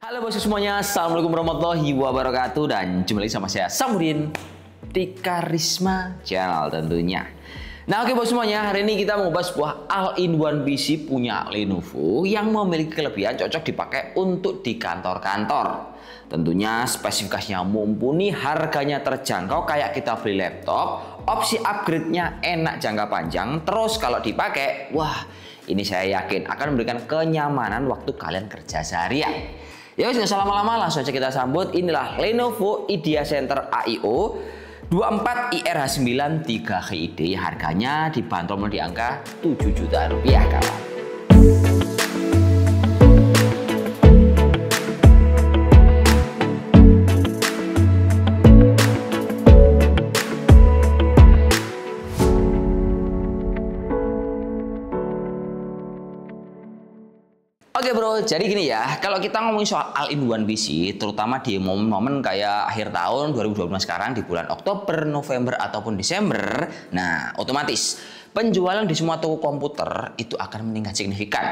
Halo bosku semuanya, assalamualaikum warahmatullahi wabarakatuh. Dan jumpa lagi sama saya Samudin di Karisma Channel tentunya. Nah oke bos semuanya, hari ini kita mau bahas sebuah all-in-one PC punya Lenovo yang memiliki kelebihan cocok dipakai untuk di kantor-kantor. Tentunya spesifikasinya mumpuni, harganya terjangkau kayak kita beli laptop, opsi upgrade-nya enak jangka panjang, terus kalau dipakai, wah ini saya yakin akan memberikan kenyamanan waktu kalian kerja seharian. Ya wis, nggak usah lama-lama, langsung aja kita sambut. Inilah Lenovo Idea Center AIO 24 IRH9 3HID. Harganya dibanderol di angka 7 juta rupiah kawan. Oke bro, jadi gini ya, kalau kita ngomongin soal all-in-one PC, terutama di momen-momen kayak akhir tahun 2020 sekarang di bulan Oktober, November, ataupun Desember, nah otomatis penjualan di semua toko komputer itu akan meningkat signifikan.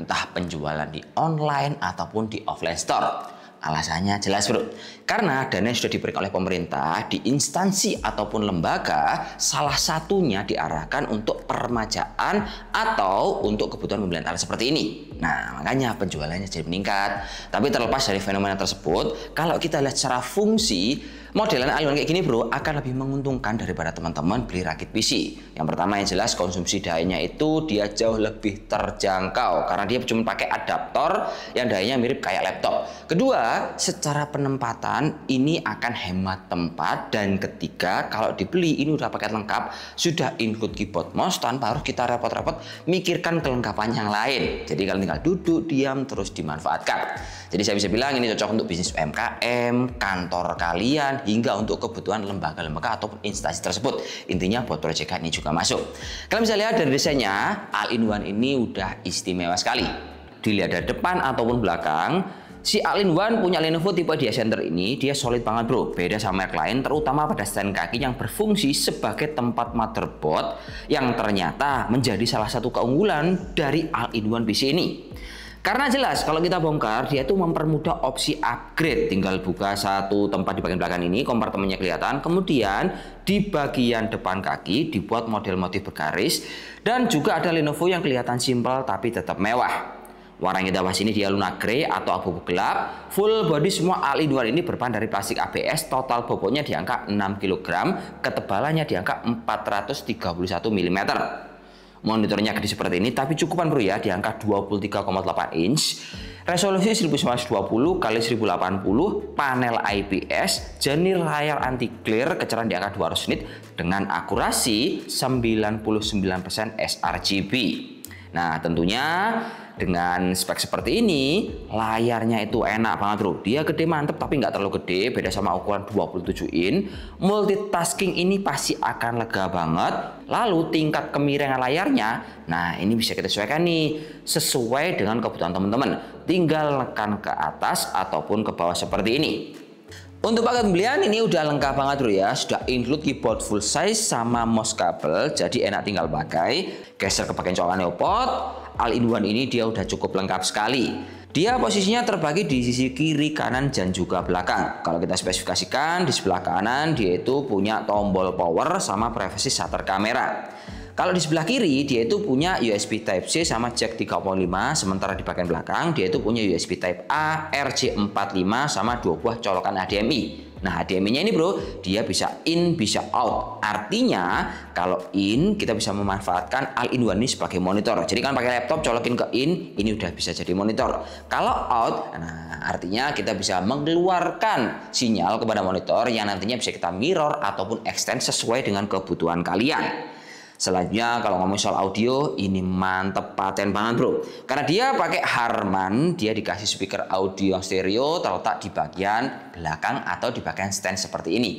Entah penjualan di online ataupun di offline store. Alasannya jelas bro, karena dana yang sudah diberikan oleh pemerintah di instansi ataupun lembaga, salah satunya diarahkan untuk peremajaan atau untuk kebutuhan pembelian alat seperti ini. Nah makanya penjualannya jadi meningkat. Tapi terlepas dari fenomena tersebut, kalau kita lihat secara fungsi, modelan all-in-one kayak gini bro akan lebih menguntungkan daripada teman-teman beli rakit PC. Yang pertama yang jelas konsumsi dayanya itu dia jauh lebih terjangkau karena dia cuma pakai adaptor yang dayanya mirip kayak laptop. Kedua, secara penempatan ini akan hemat tempat. Dan ketiga, kalau dibeli ini udah paket lengkap, sudah include keyboard mouse tanpa harus kita repot-repot mikirkan kelengkapan yang lain. Jadi kalian tinggal duduk diam terus dimanfaatkan. Jadi saya bisa bilang ini cocok untuk bisnis UMKM, kantor kalian, hingga untuk kebutuhan lembaga-lembaga ataupun instansi tersebut. Intinya buat proyek ini juga masuk. Kalian bisa lihat dari desainnya, all-in-one ini udah istimewa sekali. Dilihat dari depan ataupun belakang, si all-in-one punya Lenovo tipe Idea Center ini dia solid banget bro. Beda sama merek lain, terutama pada stand kaki yang berfungsi sebagai tempat motherboard yang ternyata menjadi salah satu keunggulan dari all-in-one PC ini. Karena jelas kalau kita bongkar, dia tuh mempermudah opsi upgrade. Tinggal buka satu tempat di bagian belakang ini, kompartemennya kelihatan. Kemudian di bagian depan kaki dibuat model motif bergaris. Dan juga ada Lenovo yang kelihatan simpel tapi tetap mewah. Warna yang kita bahas ini dia Luna Grey atau abu-abu gelap. Full body semua all-in-one ini berbahan dari plastik ABS. Total bobotnya di angka 6 kg. Ketebalannya di angka 431 mm. Monitornya gede seperti ini, tapi cukupan bro ya, di angka 23,8 inch. Resolusi 1920 x 1080, panel IPS, jernih layar anti glare, kecerdasan di angka 200 nit dengan akurasi 99% sRGB. Nah tentunya dengan spek seperti ini, layarnya itu enak banget bro. Dia gede mantep tapi nggak terlalu gede, beda sama ukuran 27 in. Multitasking ini pasti akan lega banget. Lalu tingkat kemiringan layarnya, nah ini bisa kita sesuaikan nih, sesuai dengan kebutuhan teman-teman. Tinggal tekan ke atas ataupun ke bawah seperti ini. Untuk paket pembelian ini udah lengkap banget bro ya. Sudah include keyboard full size sama mouse kabel, jadi enak tinggal pakai. Geser ke bagian colok neopot. All-in-one ini dia udah cukup lengkap sekali. Dia posisinya terbagi di sisi kiri, kanan, dan juga belakang. Kalau kita spesifikasikan di sebelah kanan dia itu punya tombol power sama privacy shutter kamera. Kalau di sebelah kiri dia itu punya USB Type-C sama jack 3.5, sementara di bagian belakang dia itu punya USB Type-A, RJ45 sama 2 buah colokan HDMI. Nah HDMI-nya ini bro, dia bisa in, bisa out. Artinya kalau in kita bisa memanfaatkan all-in-one ini sebagai monitor. Jadi kan pakai laptop colokin ke in, ini udah bisa jadi monitor. Kalau out, nah artinya kita bisa mengeluarkan sinyal kepada monitor yang nantinya bisa kita mirror ataupun extend sesuai dengan kebutuhan kalian. Selanjutnya kalau ngomong soal audio, ini mantep paten banget bro. Karena dia pakai Harman, dia dikasih speaker audio stereo terletak di bagian belakang atau di bagian stand seperti ini.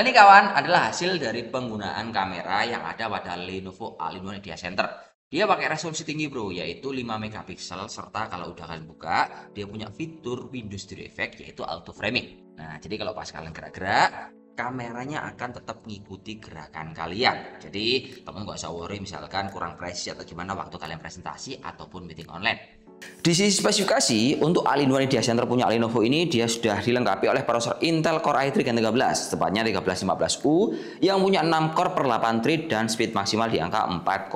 Dan ini kawan adalah hasil dari penggunaan kamera yang ada pada Lenovo All-in-One Media Center. Dia pakai resolusi tinggi bro, yaitu 5 megapiksel, serta kalau udah kalian buka, dia punya fitur Windows Stereo Effect yaitu auto framing. Nah, jadi kalau pas kalian gerak-gerak, kameranya akan tetap mengikuti gerakan kalian. Jadi teman nggak usah worry misalkan kurang presis atau gimana waktu kalian presentasi ataupun meeting online. Di sisi spesifikasi, untuk All-in-One Media Center punya Lenovo ini dia sudah dilengkapi oleh prosesor Intel Core i3 Gen 13, tepatnya 1315U yang punya 6 core per 8 thread dan speed maksimal di angka 4,5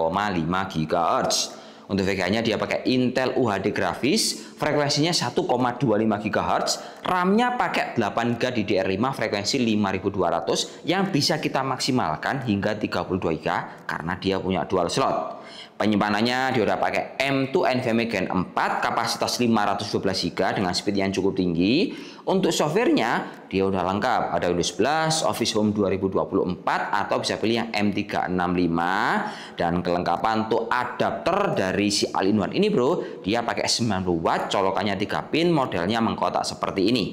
GHz. Untuk VGA-nya dia pakai Intel UHD grafis, frekuensinya 1,25 GHz, RAM-nya pakai 8GB DDR5 frekuensi 5200 yang bisa kita maksimalkan hingga 32GB karena dia punya dual slot. Penyimpanannya dia udah pakai M2 NVMe Gen 4 kapasitas 512GB dengan speed yang cukup tinggi. Untuk softwarenya dia udah lengkap, ada Windows 11, Office Home 2024 atau bisa pilih yang M365. Dan kelengkapan untuk adapter dari si All-in-One ini bro, dia pakai 90 watt, colokannya 3 pin, modelnya mengkotak seperti ini.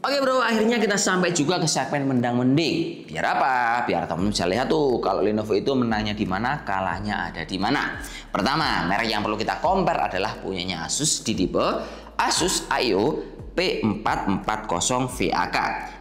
Oke bro, akhirnya kita sampai juga ke segmen mendang-mending. Biar apa? Biar teman-teman bisa lihat tuh kalau Lenovo itu menangnya di mana, kalahnya ada di mana. Pertama, merek yang perlu kita compare adalah punyanya Asus di tipe Asus AIO P440VAK.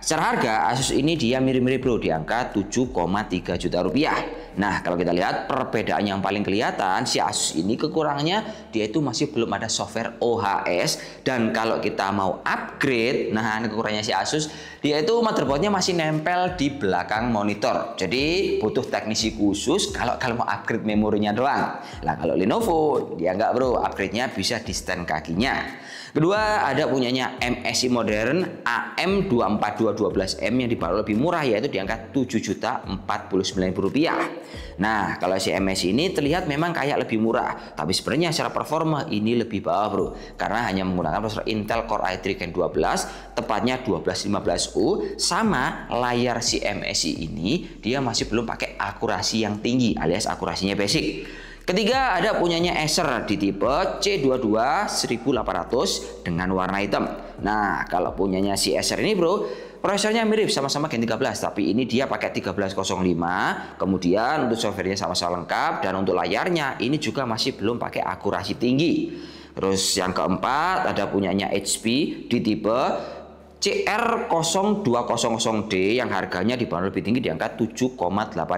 Secara harga Asus ini dia mirip-mirip bro di angka 7,3 juta rupiah. Nah, kalau kita lihat perbedaan yang paling kelihatan si Asus ini kekurangannya dia itu masih belum ada software OHS, dan kalau kita mau upgrade, nah ini kekurangannya si Asus, dia itu motherboardnya masih nempel di belakang monitor. Jadi butuh teknisi khusus kalau mau upgrade memorinya doang. Nah, kalau Lenovo dia enggak bro, upgrade-nya bisa di stand kakinya. Kedua, ada punyanya MSI modern AM24212M yang dibanderol lebih murah, yaitu di angka Rp7.049.000. Nah, kalau si MSI ini terlihat memang kayak lebih murah, tapi sebenarnya secara performa ini lebih bawah bro, karena hanya menggunakan prosesor Intel Core i3 Gen 12, tepatnya 1215U, sama layar si MSI ini dia masih belum pakai akurasi yang tinggi alias akurasinya basic. Ketiga, ada punyanya Acer di tipe C22 1800 dengan warna hitam. Nah, kalau punyanya si Acer ini bro, prosesornya mirip, sama-sama Gen 13, tapi ini dia pakai 1305. Kemudian untuk softwarenya sama-sama lengkap, dan untuk layarnya ini juga masih belum pakai akurasi tinggi. Terus yang keempat, ada punyanya HP di tipe CR0200D yang harganya dibanderol lebih tinggi di angka 7,8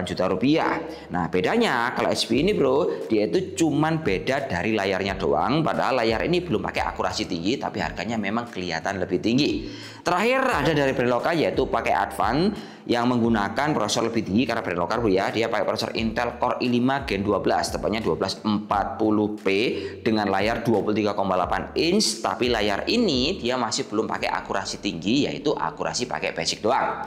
juta rupiah. Nah, bedanya kalau HP ini bro, dia itu cuman beda dari layarnya doang, padahal layar ini belum pakai akurasi tinggi tapi harganya memang kelihatan lebih tinggi. Terakhir ada dari brand lokal yaitu pakai Advan yang menggunakan prosesor lebih tinggi, karena brand lokal bro ya, dia pakai prosesor Intel Core i5 Gen 12, tepatnya 1240p dengan layar 23,8 inch, tapi layar ini dia masih belum pakai akurasi tinggi, yaitu akurasi pakai basic doang.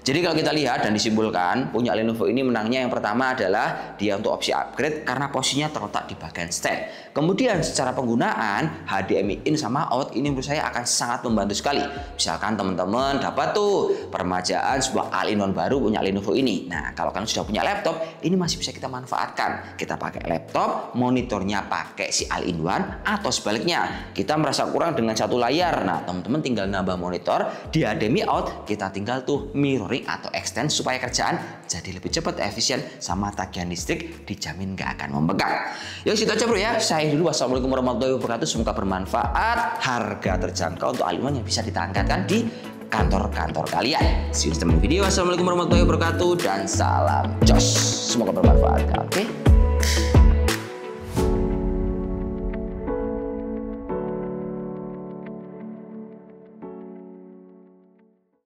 Jadi kalau kita lihat dan disimpulkan, punya Lenovo ini menangnya yang pertama adalah dia untuk opsi upgrade karena posisinya terletak di bagian stand. Kemudian secara penggunaan HDMI in sama out ini menurut saya akan sangat membantu sekali. Misalkan teman-teman dapat tuh permajaan sebuah All-in-One baru punya Lenovo ini. Nah, kalau kalian sudah punya laptop, ini masih bisa kita manfaatkan. Kita pakai laptop, monitornya pakai si All-in-One, atau sebaliknya kita merasa kurang dengan satu layar. Nah, teman-teman tinggal nambah monitor, di HDMI out kita tinggal tuh mirroring atau extend supaya kerjaan jadi lebih cepat, efisien, sama tagihan listrik dijamin gak akan membengkak. Yuk, situ aja bro ya. Saya dulu, wassalamualaikum warahmatullahi wabarakatuh. Semoga bermanfaat, harga terjangkau untuk All-in-One yang bisa ditangkatkan di kantor-kantor kalian. See you next video. Wassalamualaikum warahmatullahi wabarakatuh dan salam jos. Semoga bermanfaat. Oke.